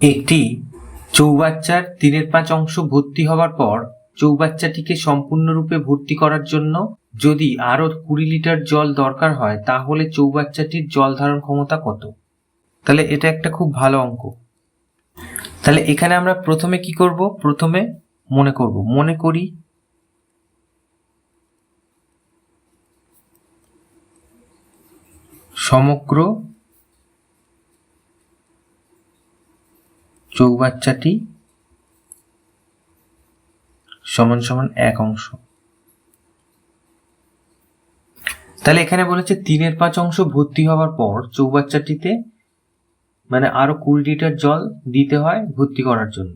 একটি চৌবাচ্চার 3/5 অংশ ভর্তি হবার পর চৌবাচ্চাটিকে সম্পূর্ণরূপে ভর্তি করার জন্য যদি আরো 20 লিটার জল দরকার হয় তাহলে চৌবাচ্চাটির জল ধারণ ক্ষমতা কত? তাহলে এটা একটা খুব ভালো অঙ্ক। তাহলে এখানে আমরা প্রথমে কি করব? প্রথমে মনে করি সমগ্র চৌবাচ্চাটি সমান সমান 1 অংশ। তাহলে এখানে বলেছে 3/5 অংশ ভর্তি হওয়ার পর চৌবাচ্চাটিতে মানে আরো 20 লিটার জল দিতে হয় ভর্তি করার জন্য।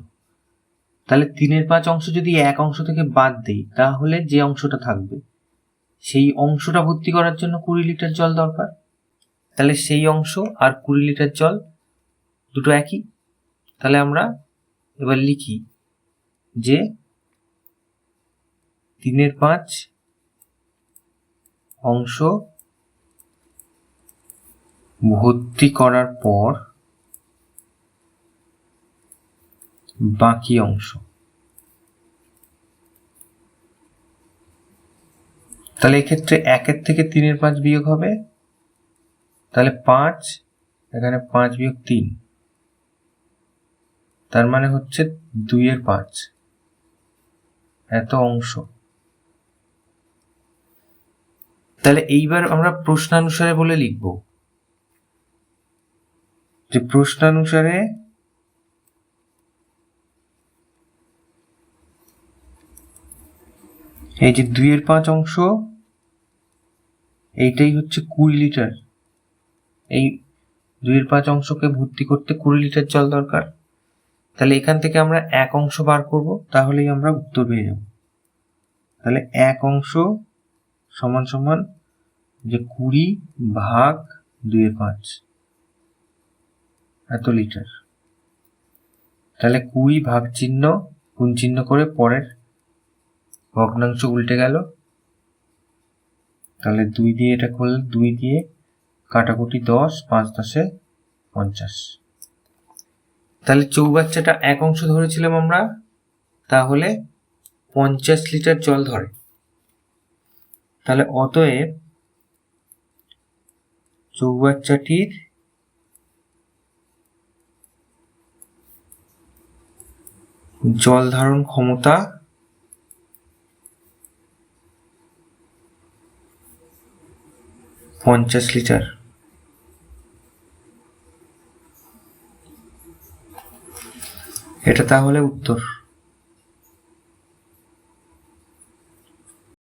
তাহলে 3/5 অংশ যদি 1 অংশ থেকে বাদ দেই তাহলে যে অংশটা থাকবে সেই অংশটা ভর্তি করার জন্য 20 লিটার জল দরকার। তাহলে সেই অংশ আর 20 লিটার জল দুটো একই। তাহলে আমরা এবার লিখি যে 3/5 অংশ ভর্তি করার পর বাকি অংশ। তাহলে এক্ষেত্রে 1 থেকে 3/5 বিয়োগ হবে, তাহলে 5, এখানে 5 বিয়োগ 3, তার মানে হচ্ছে 2/5 এত অংশ। তাহলে এইবার আমরা প্রশ্নানুসারে বলে লিখব যে প্রশ্নানুসারে এই যে 2/5 অংশ এইটাই হচ্ছে 20 লিটার। এই 2/5 অংশকে ভর্তি করতে 20 লিটার জল দরকার। তাহলে এখান থেকে আমরা 1 অংশ বার করব, তাহলেই আমরা উত্তর পেয়ে যাব। তাহলে 1 অংশ সমান সমান যে 20 ভাগ 2/5 এত লিটার। তাহলে 20 ভাগ চিহ্ন গুণ চিহ্ন করে পরের ভগ্নাংশ উল্টে গেল। তাহলে 2 দিয়ে এটা করলে 2 দিয়ে কাটাকুটি 10, 5 10 50। তাহলে চৌবাচ্চাটা 1 অংশ ধরেছিলাম আমরা, তাহলে 50 লিটার জল ধরে। তাহলে অতএব চৌবাচ্চাটির জল ধারণ ক্ষমতা 50 লিটার। এটা তাহলে উত্তর।